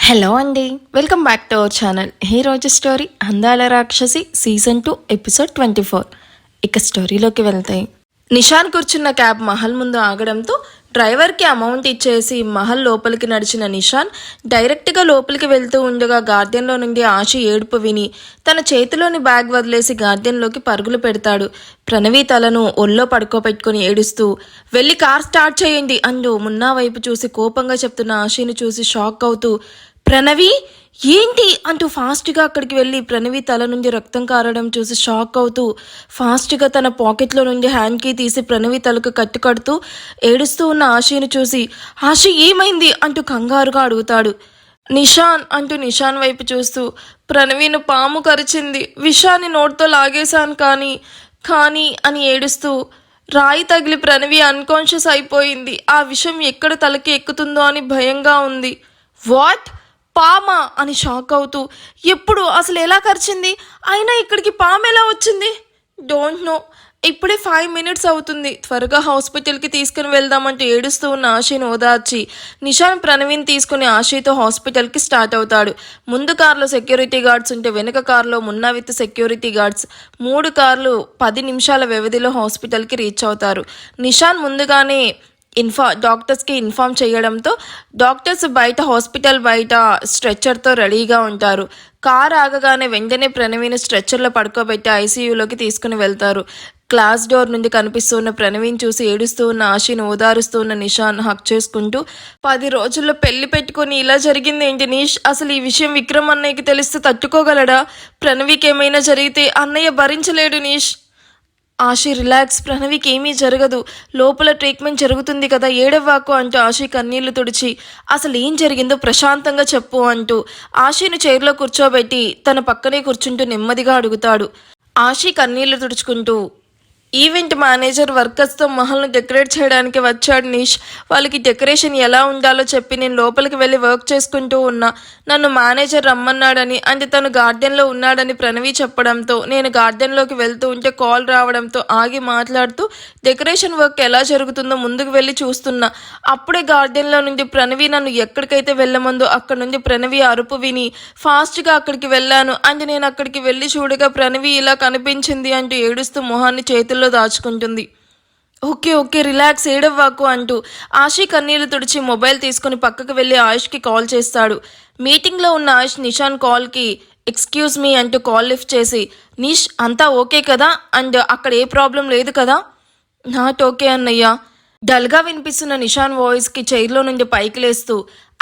Hello అండి, welcome back to our channel. ఈ రోజు స్టోరీ అందాల రాక్షసి సీజన్ 2 ఎపిసోడ్ 24. ఇక స్టోరీలోకి వెళ్తాయి. నిషాన్ కూర్చున్న క్యాబ్ మహల్ ముందు ఆగడంతో డ్రైవర్కి అమౌంట్ ఇచ్చేసి మహల్ లోపలికి నడిచిన నిషాన్ డైరెక్ట్గా లోపలికి వెళ్తూ ఉండగా గార్డెన్లో నుండి ఆశి ఏడుపు విని తన చేతిలోని బ్యాగ్ వదిలేసి గార్డెన్లోకి పరుగులు పెడతాడు. ప్రణవి తలను ఒళ్ళో పడుకోబెట్టుకుని ఏడుస్తూ వెళ్ళి కార్ స్టార్ట్ చేయండి అంటూ మున్నా వైపు చూసి కోపంగా చెప్తున్న ఆశిని చూసి షాక్ అవుతూ ప్రణవి ఏంటి అంటూ ఫాస్ట్గా అక్కడికి వెళ్ళి ప్రణవి తల నుండి రక్తం కారడం చూసి షాక్ అవుతూ ఫాస్ట్గా తన పాకెట్లో నుండి హ్యాండ్ కీ తీసి ప్రణవి తలకు కట్టుకడుతూ ఏడుస్తూ ఉన్న ఆశీని చూసి ఆశి ఏమైంది అంటూ కంగారుగా అడుగుతాడు. నిషాన్ అంటూ నిషాన్ వైపు చూస్తూ ప్రణవిను పాము కరిచింది, విషాన్ని నోట్తో లాగేశాను కానీ అని ఏడుస్తూ రాయి తగిలి ప్రణవి అన్కాన్షియస్ అయిపోయింది. ఆ విషయం ఎక్కడ తలకి ఎక్కుతుందో అని భయంగా ఉంది. వాట్, పామా అని షాక్ అవుతూ ఎప్పుడు, అసలు ఎలా కరిచింది, అయినా ఇక్కడికి పాము ఎలా వచ్చింది? డోంట్ నో, ఇప్పుడే 5 minutes అవుతుంది, త్వరగా హాస్పిటల్కి తీసుకుని వెళ్దామంటూ ఏడుస్తూ ఉన్న ఆశని ఓదార్చి నిషాన్ ప్రణవిని తీసుకుని ఆశతో హాస్పిటల్కి స్టార్ట్ అవుతాడు. ముందు కార్లో సెక్యూరిటీ గార్డ్స్ ఉంటే వెనుక కార్లో మున్నా విత్ సెక్యూరిటీ గార్డ్స్ 3 కార్లు 10 నిమిషాల వ్యవధిలో హాస్పిటల్కి రీచ్ అవుతారు. నిషాన్ ముందుగానే డాక్టర్స్కి ఇన్ఫామ్ చేయడంతో డాక్టర్స్ హాస్పిటల్ బయట స్ట్రెచ్చర్తో రెడీగా ఉంటారు. కార్ ఆగగానే వెంటనే ప్రణవిని స్ట్రెచ్చర్లో పడుకోబెట్టి ఐసీయూలోకి తీసుకుని వెళ్తారు. క్లాస్ డోర్ నుండి కనిపిస్తున్న ప్రణవిని చూసి ఏడుస్తూ ఉన్న ఆశని ఓదారుస్తూ ఉన్న నిషాన్ హక్ చేసుకుంటూ 10 రోజుల్లో పెళ్లి పెట్టుకుని ఇలా జరిగింది ఏంటి నీష్, అసలు ఈ విషయం విక్రమ్ అన్నయ్యకి తెలిస్తే తట్టుకోగలడా? ప్రణవికి ఏమైనా జరిగితే అన్నయ్య భరించలేడు నీష్. ఆశి రిలాక్స్, ప్రణవికి ఏమీ జరగదు, లోపల ట్రీట్మెంట్ జరుగుతుంది కదా, ఏడవ్వాకు అంటూ ఆశి కన్నీళ్లు తుడిచి అసలు ఏం జరిగిందో ప్రశాంతంగా చెప్పు అంటూ ఆశిని చైర్లో కూర్చోబెట్టి తన పక్కనే కూర్చుంటూ నెమ్మదిగా అడుగుతాడు. ఆశి కన్నీళ్లు తుడుచుకుంటూ ఈవెంట్ మేనేజర్ వర్కర్స్తో మహల్ను డెకరేట్ చేయడానికి వచ్చాడు నీష్. వాళ్ళకి డెకరేషన్ ఎలా ఉండాలో చెప్పి నేను లోపలికి వెళ్ళి వర్క్ చేసుకుంటూ ఉన్నా. నన్ను మేనేజర్ రమ్మన్నాడని అంటే తను గార్డెన్లో ఉన్నాడని ప్రణవి చెప్పడంతో నేను గార్డెన్లోకి వెళ్తూ ఉంటే కాల్ రావడంతో ఆగి మాట్లాడుతూ డెకరేషన్ వర్క్ ఎలా జరుగుతుందో ముందుకు వెళ్ళి చూస్తున్నా. అప్పుడే గార్డెన్లో నుండి ప్రణవి నన్ను ఎక్కడికైతే వెళ్ళమందో అక్కడ నుండి ప్రణవి అరుపు విని ఫాస్ట్గా అక్కడికి వెళ్ళాను. అంటే నేను అక్కడికి వెళ్ళి చూడగా ప్రణవి ఇలా కనిపించింది అంటూ ఏడుస్తూ మొహాన్ని చేతుల్లో దాచుకుంటుంది. ఓకే రిలాక్స్, ఏడవ్వాకు అంటూ ఆశి కన్నీళ్లు తుడిచి మొబైల్ తీసుకుని పక్కకు వెళ్ళి ఆయుష్కి కాల్ చేస్తాడు. మీటింగ్లో ఉన్న ఆయుష్ నిషాన్ కాల్కి ఎక్స్క్యూజ్ మీ అంటూ కాల్ లిఫ్ట్ చేసి నిష్ అంతా ఓకే కదా అండ్ అక్కడ ఏ ప్రాబ్లం లేదు కదా? నాట్ ఓకే అన్నయ్య. డల్గా వినిపిస్తున్న నిషాన్ వాయిస్కి చైర్లో నుండి పైకి లేస్తూ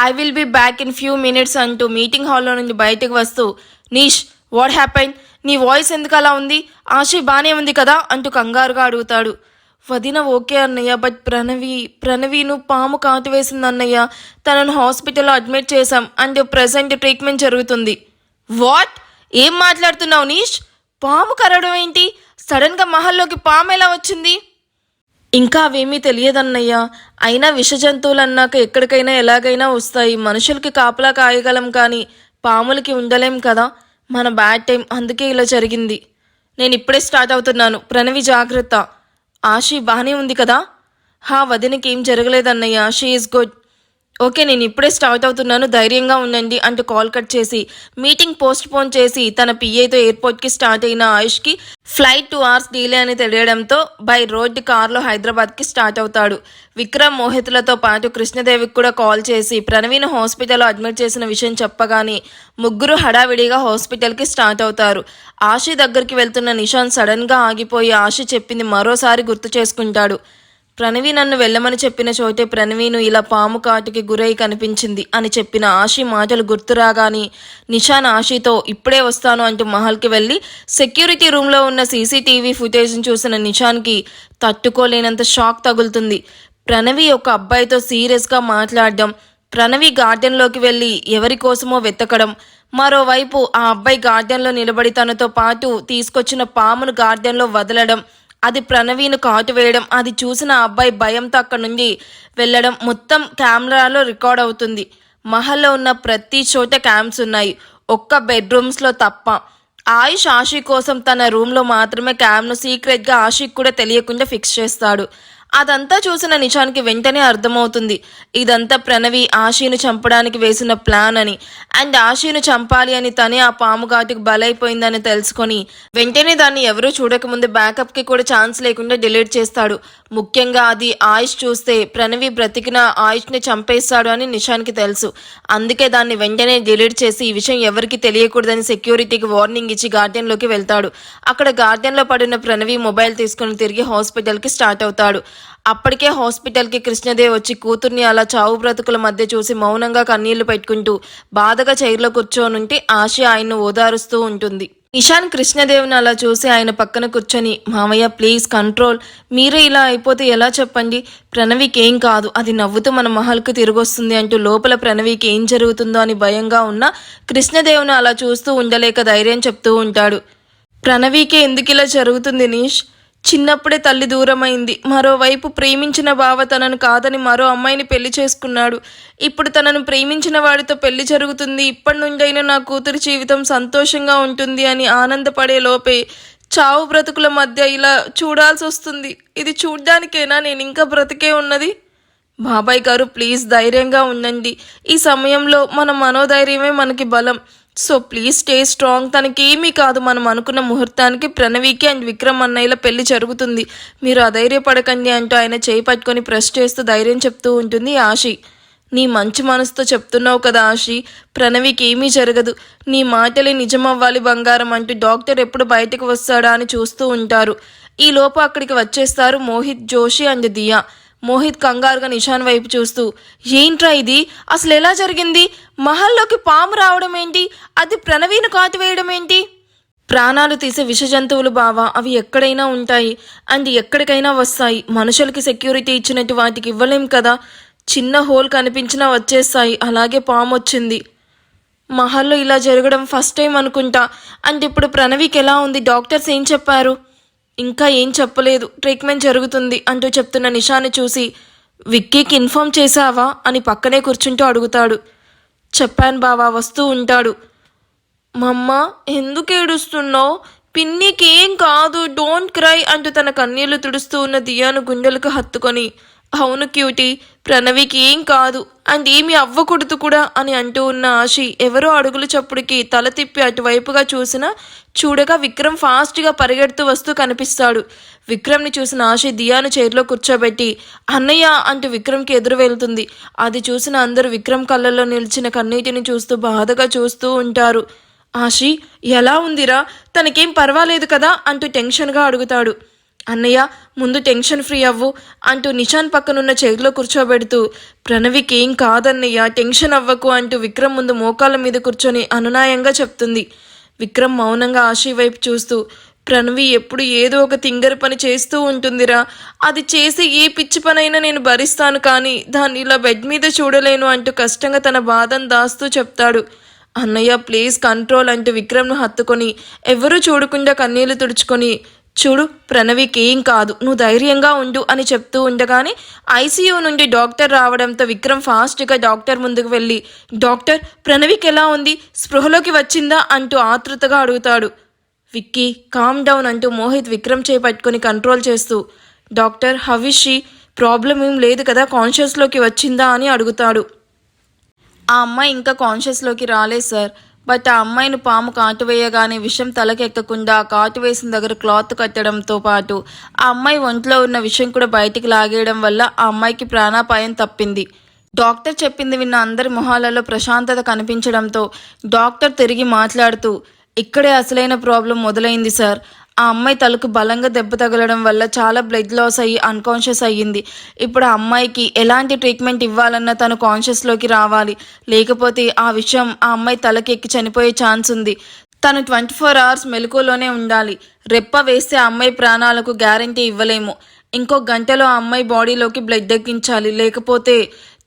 I will be back in few minutes అంటూ మీటింగ్ హాల్లో నుండి బయటకు వస్తూ నిష్ వాట్ హ్యాపెన్, నీ వాయిస్ ఎందుకు అలా ఉంది, ఆశి బానే ఉంది కదా అంటూ కంగారుగా అడుగుతాడు. వదిన ఓకే అన్నయ్య, బట్ ప్రణవిను పాము కాటు వేసింది అన్నయ్య, తనను హాస్పిటల్లో అడ్మిట్ చేశాం అండ్ ప్రెసెంట్ ట్రీట్మెంట్ జరుగుతుంది. వాట్, ఏం మాట్లాడుతున్నావు నీష్, పాము కరవడం ఏంటి, సడన్గా మహల్లోకి పాము ఎలా వచ్చింది? ఇంకా అవేమీ తెలియదన్నయ్య, అయినా విష జంతువులు అన్నాక ఎక్కడికైనా ఎలాగైనా వస్తాయి, మనుషులకి కాపలా కాయగలం కానీ పాములకి ఉండలేం కదా, మన బ్యాడ్ టైం, అందుకే ఇలా జరిగింది. నేను ఇప్పుడే స్టార్ట్ అవుతున్నాను, ప్రణవి జాగ్రత్త. ఆశి బాగానే ఉంది కదా? వదినకి ఏం జరగలేదన్నయ్య, షీ ఈజ్ గుడ్. ఓకే, నేను ఇప్పుడే స్టార్ట్ అవుతున్నాను, ధైర్యంగా ఉండండి అంటూ కాల్ కట్ చేసి మీటింగ్ పోస్ట్ పోన్ చేసి తన పిఏతో ఎయిర్పోర్ట్కి స్టార్ట్ అయిన ఆయుష్కి ఫ్లైట్ 2 hours డీలే అని తెలియడంతో బై రోడ్ కార్లో హైదరాబాద్కి స్టార్ట్ అవుతాడు. విక్రమ్ మోహిత్లతో పాటు కృష్ణదేవికి కూడా కాల్ చేసి ప్రణవిని హాస్పిటల్లో అడ్మిట్ చేసిన విషయం చెప్పగానే ముగ్గురు హడావిడిగా హాస్పిటల్కి స్టార్ట్ అవుతారు. ఆశి దగ్గరికి వెళ్తున్న నిషాన్ సడన్గా ఆగిపోయి ఆశి చెప్పింది మరోసారి గుర్తు చేసుకుంటాడు. ప్రణవి నన్ను వెళ్ళమని చెప్పిన చోటే ప్రణవిను ఇలా పాము కాటుకి గురై కనిపించింది అని చెప్పిన ఆశి మాటలు గుర్తురాగాని నిషాన్ ఆశితో ఇప్పుడే వస్తాను అంటూ మహల్కి వెళ్ళి సెక్యూరిటీ రూమ్లో ఉన్న సీసీటీవీ ఫుటేజ్ని చూసిన నిషాన్కి తట్టుకోలేనంత షాక్ తగులుతుంది. ప్రణవి ఒక అబ్బాయితో సీరియస్గా మాట్లాడడం, ప్రణవి గార్డెన్లోకి వెళ్ళి ఎవరి కోసమో వెతకడం, మరోవైపు ఆ అబ్బాయి గార్డెన్లో నిలబడి తనతో పాటు తీసుకొచ్చిన పామును గార్డెన్లో వదలడం, అది ప్రణవిను కాటు వేయడం, అది చూసిన ఆ అబ్బాయి భయంతో అక్కడ నుండి వెళ్ళడం మొత్తం కెమెరాలో రికార్డ్ అవుతుంది. మహల్లో ఉన్న ప్రతి చోట క్యామ్స్ ఉన్నాయి, ఒక్క బెడ్రూమ్స్లో తప్ప. ఆయుష్ ఆశి కోసం తన రూమ్లో మాత్రమే క్యామ్ను సీక్రెట్గా ఆశికి కూడా తెలియకుండా ఫిక్స్ చేస్తాడు. అదంతా చూసిన నిషాన్కి వెంటనే అర్థమవుతుంది ఇదంతా ప్రణవి ఆశీను చంపడానికి వేసిన ప్లాన్ అని. అండ్ ఆశీను చంపాలి అని తనే ఆ పాము ఘాటుకు బలైపోయిందని తెలుసుకొని వెంటనే దాన్ని ఎవరూ చూడకముందే బ్యాకప్కి కూడా ఛాన్స్ లేకుండా డిలీట్ చేస్తాడు. ముఖ్యంగా అది ఆయుష్ చూస్తే ప్రణవి బ్రతికిన ఆయుష్ని చంపేస్తాడు అని నిషాన్కి తెలుసు. అందుకే దాన్ని వెంటనే డిలీట్ చేసి ఈ విషయం ఎవరికి తెలియకూడదని సెక్యూరిటీకి వార్నింగ్ ఇచ్చి గార్డెన్లోకి వెళ్తాడు. అక్కడ గార్డెన్లో పడిన ప్రణవి మొబైల్ తీసుకుని తిరిగి హాస్పిటల్కి స్టార్ట్ అవుతాడు. అప్పటికే హాస్పిటల్కి కృష్ణదేవ్ వచ్చి కూతుర్ని అలా చావు బ్రతుకుల మధ్య చూసి మౌనంగా కన్నీళ్లు పెట్టుకుంటూ బాధగా చైర్లో కూర్చోనుంటే ఆశ ఆయన్ను ఓదారుస్తూ ఉంటుంది. నిషాన్ కృష్ణదేవ్ని అలా చూసి ఆయన పక్కన కూర్చొని, మామయ్య ప్లీజ్ కంట్రోల్, మీరే ఇలా అయిపోతే ఎలా చెప్పండి, ప్రణవికి ఏం కాదు, అది నవ్వుతూ మన మహల్కు తిరిగొస్తుంది అంటూ లోపల ప్రణవికి ఏం జరుగుతుందో అని భయంగా ఉన్న కృష్ణదేవ్ను అలా చూస్తూ ఉండలేక ధైర్యం చెప్తూ ఉంటాడు. ప్రణవికి ఎందుకు ఇలా జరుగుతుంది నీష్, చిన్నప్పుడే తల్లి దూరమైంది, మరోవైపు ప్రేమించిన బావ తనను కాదని మరో అమ్మాయిని పెళ్లి చేసుకున్నాడు, ఇప్పుడు తనను ప్రేమించిన వాడితో పెళ్లి జరుగుతుంది, ఇప్పటి నుండైనా నా కూతురి జీవితం సంతోషంగా ఉంటుంది అని ఆనందపడే లోపే చావు బ్రతుకుల మధ్య ఇలా చూడాల్సి వస్తుంది. ఇది చూడ్డానికేనా నేను ఇంకా బ్రతికే ఉన్నది? బాబాయ్ గారు ప్లీజ్ ధైర్యంగా ఉండండి, ఈ సమయంలో మన మనోధైర్యమే మనకి బలం, సో ప్లీజ్ స్టే స్ట్రాంగ్, తనకేమీ కాదు, మనం అనుకున్న ముహూర్తానికి ప్రణవికి అండ్ విక్రమ్ అన్నయ్యల పెళ్లి జరుగుతుంది, మీరు అధైర్యపడకండి అంటూ ఆయన చేయి పట్టుకొని ప్రెస్ చేస్తూ ధైర్యం చెప్తూ ఉంటుంది ఆశి. నీ మంచి మనసుతో చెప్తున్నావు కదా ఆశి, ప్రణవికి ఏమీ జరగదు, నీ మాటలే నిజమవ్వాలి బంగారం అంటూ డాక్టర్ ఎప్పుడు బయటకు వస్తాడా అని చూస్తూ ఉంటారు. ఈ లోపు అక్కడికి వచ్చేస్తారు మోహిత్, జోషి అండ్ దియా. మోహిత్ కంగారుగా నిషాన్ వైపు చూస్తూ, ఏంట్రా ఇది, అసలు ఎలా జరిగింది, మహల్లోకి పాము రావడం ఏంటి, అది ప్రణవీని కాటివేయడం ఏంటి? ప్రాణాలు తీసే విష జంతువులు బావా, అవి ఎక్కడైనా ఉంటాయి అండ్ ఎక్కడికైనా వస్తాయి, మనుషులకి సెక్యూరిటీ ఇచ్చినట్టు వాటికి ఇవ్వలేం కదా, చిన్న హోల్ కనిపించినా వచ్చేస్తాయి, అలాగే పాము వచ్చింది. మహల్లో ఇలా జరగడం ఫస్ట్ టైం అనుకుంటా. అండ్ ఇప్పుడు ప్రణవికి ఎలా ఉంది, డాక్టర్స్ ఏం చెప్పారు? ఇంకా ఏం చెప్పలేదు, ట్రీట్మెంట్ జరుగుతుంది అంటూ చెప్తున్న నిషాని చూసి, విక్కీకి ఇన్ఫార్మ్ చేశావా అని పక్కనే కూర్చుంటూ అడుగుతాడు. చెప్పాను బావా, వస్తూ ఉంటాడు. మమ్మ ఎందుకు ఏడుస్తున్నావు, పిన్నికి ఏం కాదు, డోంట్ క్రై అంటూ తన కన్నీళ్లు తుడుస్తూ ఉన్న దియాను గుండెలకు హత్తుకొని, అవును క్యూటీ, ప్రణవికి ఏం కాదు అండ్ ఏమి అవ్వకూడదు కూడా అని అంటూ ఉన్న ఆశి ఎవరో అడుగులు చప్పుడికి తల తిప్పి అటువైపుగా చూడగా విక్రమ్ ఫాస్ట్గా పరిగెడుతూ వస్తూ కనిపిస్తాడు. విక్రమ్ని చూసిన ఆశి దియాను చైర్లో కూర్చోబెట్టి అన్నయ్య అంటూ విక్రమ్కి ఎదురు వెళ్తుంది. అది చూసిన అందరూ విక్రమ్ కళ్ళల్లో నిలిచిన కన్నీటిని చూస్తూ బాధగా చూస్తూ ఉంటారు. ఆశి ఎలా ఉందిరా, తనకేం పర్వాలేదు కదా అంటూ టెన్షన్గా అడుగుతాడు. అన్నయ్య ముందు టెన్షన్ ఫ్రీ అవ్వు అంటూ నిషాన్ పక్కనున్న చైర్లో కూర్చోబెడుతూ, ప్రణవికి ఏం కాదన్నయ్య, టెన్షన్ అవ్వకు అంటూ విక్రమ్ ముందు మోకాళ్ళ మీద కూర్చొని అనునాయంగా చెప్తుంది. విక్రమ్ మౌనంగా ఆశీ వైపు చూస్తూ, ప్రణవి ఎప్పుడు ఏదో ఒక తింగరి పని చేస్తూ ఉంటుందిరా, అది చేసి ఏ పిచ్చి పనైనా నేను భరిస్తాను, కానీ దాన్ని ఇలా బెడ్ మీద చూడలేను అంటూ కష్టంగా తన బాధను దాస్తూ చెప్తాడు. అన్నయ్య ప్లీజ్ కంట్రోల్ అంటూ విక్రమ్ను హత్తుకొని ఎవరూ చూడకుండా కన్నీళ్లు తుడుచుకొని, చూడు ప్రణవికి ఏం కాదు, నువ్వు ధైర్యంగా ఉండు అని చెప్తూ ఉండగానే ఐసీయూ నుండి డాక్టర్ రావడంతో విక్రమ్ ఫాస్ట్గా డాక్టర్ ముందుకు వెళ్ళి, డాక్టర్ ప్రణవికి ఎలా ఉంది, స్పృహలోకి వచ్చిందా అంటూ ఆతృతగా అడుగుతాడు. విక్కీ కామ్ డౌన్ అంటూ మోహిత్ విక్రమ్ చేయి పట్టుకొని కంట్రోల్ చేస్తూ, డాక్టర్ హవిషి ప్రాబ్లం ఏం లేదు కదా, కాన్షియస్లోకి వచ్చిందా అని అడుగుతాడు. ఆ అమ్మాయి ఇంకా కాన్షియస్లోకి రాలేదు సార్, బట్ ఆ అమ్మాయిని పాము కాటు వేయగానే విషం తలకెక్కకుండా కాటు వేసిన దగ్గర క్లాత్ కట్టడంతో పాటు ఆ అమ్మాయి ఒంట్లో ఉన్న విషం కూడా బయటికి లాగేయడం వల్ల ఆ అమ్మాయికి ప్రాణాపాయం తప్పింది. డాక్టర్ చెప్పింది విన్న అందరి మొహాలలో ప్రశాంతత కనిపించడంతో డాక్టర్ తిరిగి మాట్లాడుతూ, ఇక్కడే అసలైన ప్రాబ్లం మొదలైంది సార్, ఆ అమ్మాయి తలకు బలంగా దెబ్బ తగలడం వల్ల చాలా బ్లడ్ లాస్ అయ్యి అన్కాన్షియస్ అయ్యింది. ఇప్పుడు ఆ అమ్మాయికి ఎలాంటి ట్రీట్మెంట్ ఇవ్వాలన్నా తను కాన్షియస్లోకి రావాలి, లేకపోతే ఆ విషయం ఆ అమ్మాయి తలకి ఎక్కి చనిపోయే ఛాన్స్ ఉంది. తను 24 hours మెలకువలోనే ఉండాలి, రెప్ప వేస్తే ఆ అమ్మాయి ప్రాణాలకు గ్యారంటీ ఇవ్వలేము, ఇంకో గంటలో ఆ అమ్మాయి బాడీలోకి బ్లడ్ ఎక్కించాలి, లేకపోతే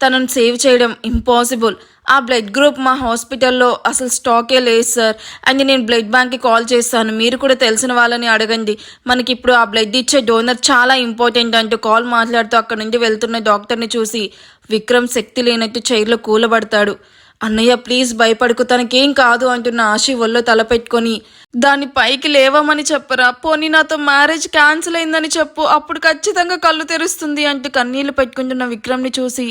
తనను సేవ్ చేయడం ఇంపాసిబుల్. ఆ బ్లడ్ గ్రూప్ మా హాస్పిటల్లో అసలు స్టాకే లేదు సార్, అండ్ నేను బ్లడ్ బ్యాంక్కి కాల్ చేస్తాను, మీరు కూడా తెలిసిన వాళ్ళని అడగండి, మనకి ఇప్పుడు ఆ బ్లడ్ ఇచ్చే డోనర్ చాలా ఇంపార్టెంట్ అంటూ కాల్ మాట్లాడుతూ అక్కడ నుండి వెళ్తున్న డాక్టర్ని చూసి విక్రమ్ శక్తి లేనట్టు చైర్లో కూలబడతాడు. అన్నయ్య ప్లీజ్ భయపడుకు, తనకేం కాదు అంటున్న ఆశి ఒళ్ళో తల పెట్టుకొని, దాన్ని పైకి లేవమని చెప్పరా, పోనీ నాతో మ్యారేజ్ క్యాన్సిల్ అయిందని చెప్పు, అప్పుడు ఖచ్చితంగా కళ్ళు తెరుస్తుంది అంటూ కన్నీళ్లు పెట్టుకుంటున్న విక్రమ్ని చూసి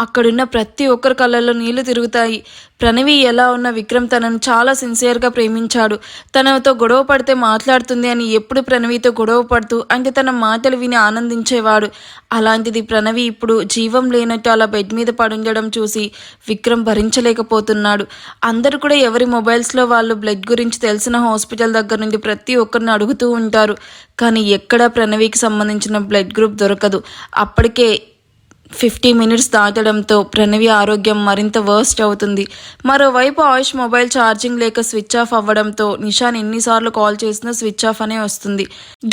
అక్కడున్న ప్రతి ఒక్కరి కళ్ళల్లో నీళ్లు తిరుగుతాయి. ప్రణవి ఎలా ఉన్న విక్రమ్ తనను చాలా సిన్సియర్గా ప్రేమించాడు. తనతో గొడవ పడితే మాట్లాడుతుంది అని ఎప్పుడు ప్రణవితో గొడవ పడుతూ అంటే తన మాటలు విని ఆనందించేవాడు. అలాంటిది ప్రణవి ఇప్పుడు జీవం లేనట్టు అలా బెడ్ మీద పడుండడం చూసి విక్రమ్ భరించలేకపోతున్నాడు. అందరూ కూడా ఎవరి మొబైల్స్లో వాళ్ళు బ్లడ్ గురించి తెలిసిన హాస్పిటల్ దగ్గర నుండి ప్రతి ఒక్కరిని అడుగుతూ ఉంటారు. కానీ ఎక్కడా ప్రణవికి సంబంధించిన బ్లడ్ గ్రూప్ దొరకదు. అప్పటికే 50 మినిట్స్ దాటడంతో ప్రణవి ఆరోగ్యం మరింత వర్స్ట్ అవుతుంది. మరోవైపు ఆయుష్ మొబైల్ ఛార్జింగ్ లేక స్విచ్ ఆఫ్ అవ్వడంతో నిషాన్ ఎన్నిసార్లు కాల్ చేసినా స్విచ్ ఆఫ్ అనే వస్తుంది.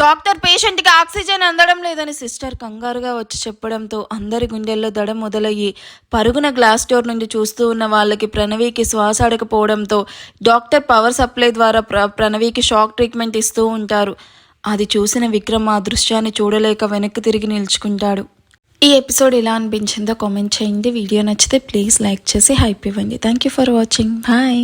డాక్టర్ పేషెంట్కి ఆక్సిజన్ అందడం లేదని సిస్టర్ కంగారుగా వచ్చి చెప్పడంతో అందరి గుండెల్లో దడ మొదలయ్యి పరుగున గ్లాస్ డోర్ నుండి చూస్తూ ఉన్న వాళ్ళకి ప్రణవికి శ్వాస ఆడకపోవడంతో డాక్టర్ పవర్ సప్లై ద్వారా ప్రణవికి షాక్ ట్రీట్మెంట్ ఇస్తూ ఉంటారు. అది చూసిన విక్రమ్ ఆ దృశ్యాన్ని చూడలేక వెనక్కి తిరిగి నిల్చుకుంటాడు. ఈ ఎపిసోడ్ ఎలా అనిపించిందో కామెంట్ చేయండి. వీడియో నచ్చితే ప్లీజ్ లైక్ చేసి హైప్ ఇవ్వండి. Thank you for watching. Bye.